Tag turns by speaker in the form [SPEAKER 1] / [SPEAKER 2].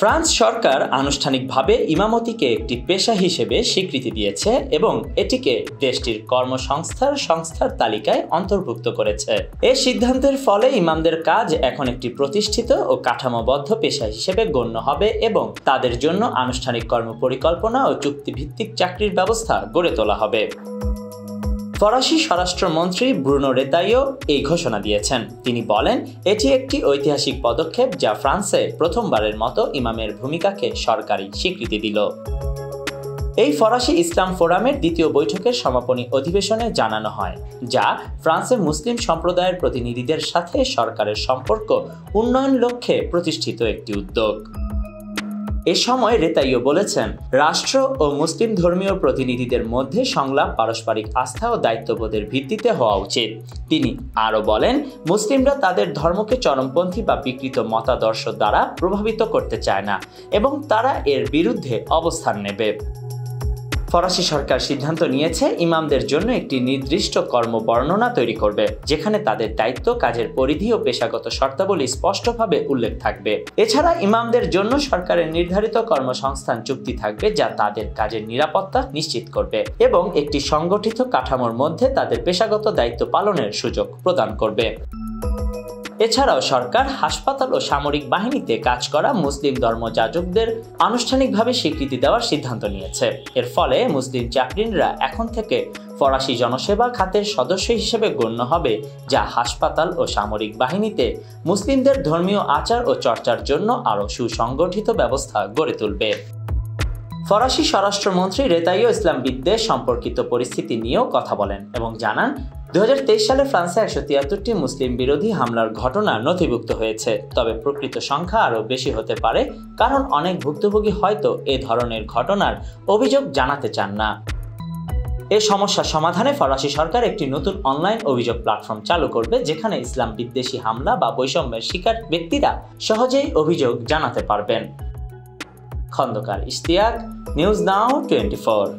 [SPEAKER 1] France সরকার আনুষ্ঠানিকভাবে ইমামতিকে একটি পেশা হিসেবে স্বীকৃতি দিয়েছে এবং এটিকে দেশটির কর্মসংস্থার তালিকায় অন্তর্ভুক্ত করেছে। এই সিদ্ধান্তের ফলে ইমামদের কাজ এখন একটি প্রতিষ্ঠিত ও কাঠামোবদ্ধ পেশা হিসেবে গণ্য হবে এবং তাদের জন্য আনুষ্ঠানিক কর্মপরিকল্পনা ও চুক্তিভিত্তিক চাকরির ব্যবস্থা গড়ে তোলা হবে। ফরাসি স্বরাষ্ট্রমন্ত্রী ব্রুনো রেতাইও এই ঘোষণা দিয়েছেন। তিনি বলেন, এটি একটি ঐতিহাসিক পদক্ষেপ যা ফ্রান্সে প্রথমবারের মতো ইমামের ভূমিকাকে সরকারি স্বীকৃতি দিল। এই ফরাসি ইসলাম ফোরামের দ্বিতীয় বৈঠকের সমাপনী অধিবেশনে জানানো হয়, যা ফ্রান্সের মুসলিম সম্প্রদায়ের প্রতিনিধিদের সাথে সরকারের সম্পর্ক উন্নয়ন লক্ষ্যে প্রতিষ্ঠিত একটি উদ্যোগ। এ সময় রেতাইও বলেছেন, রাষ্ট্র ও মুসলিম ধর্মীয় প্রতিনিধিদের মধ্যে সংলাপ পারস্পরিক আস্থা ও দায়িত্ববোধের ভিত্তিতে হওয়া উচিত। তিনি আরও বলেন, মুসলিমরা তাদের ধর্মকে চরমপন্থী বা বিকৃত মতাদর্শ দ্বারা প্রভাবিত করতে চায় না এবং তারা এর বিরুদ্ধে অবস্থান নেবে। ফরাসি সরকার সিদ্ধান্ত নিয়েছে ইমামদের জন্য একটি নির্দিষ্ট কর্মবর্ণনা তৈরি করবে, যেখানে তাদের দায়িত্ব, কাজের পরিধি ও পেশাগত শর্তাবলী স্পষ্টভাবে উল্লেখ থাকবে। এছাড়া ইমামদের জন্য সরকারের নির্ধারিত কর্মসংস্থান চুক্তি থাকবে, যা তাদের কাজের নিরাপত্তা নিশ্চিত করবে এবং একটি সংগঠিত কাঠামোর মধ্যে তাদের পেশাগত দায়িত্ব পালনের সুযোগ প্রদান করবে। এছাড়াও সরকার হাসপাতাল ও সামরিক বাহিনীতে কাজ করা মুসলিম ধর্মযাজকদের আনুষ্ঠানিকভাবে স্বীকৃতি দেওয়ার সিদ্ধান্ত নিয়েছে। এর ফলে মুসলিম চাকরিনরা এখন থেকে ফরাসি জনসেবা খাতের সদস্য হিসেবে গণ্য হবে, যা হাসপাতাল ও সামরিক বাহিনীতে মুসলিমদের ধর্মীয় আচার ও চর্চার জন্য আরও সুসংগঠিত ব্যবস্থা গড়ে তুলবে। ফরাসি স্বরাষ্ট্রমন্ত্রী রেতাইও ইসলাম বিদ্বেষ সম্পর্কিত পরিস্থিতি নিয়েও কথা বলেন এবং জানান, 2023 সালে ফ্রান্সে 173টি মুসলিম বিরোধী হামলার ঘটনা নথিভুক্ত হয়েছে, তবে প্রকৃত সংখ্যা আরও বেশি হতে পারে, কারণ অনেক ভুক্তভোগী হয়তো এ ধরনের ঘটনার অভিযোগ জানাতে চান না। এই সমস্যা সমাধানে ফরাসি সরকার একটি নতুন অনলাইন অভিযোগ প্ল্যাটফর্ম চালু করবে, যেখানে ইসলাম বিদ্বেষী হামলা বা বৈষম্যের শিকার ব্যক্তিরা সহজেই অভিযোগ জানাতে পারবেন। Khondokar Ishtiaq, news now 24।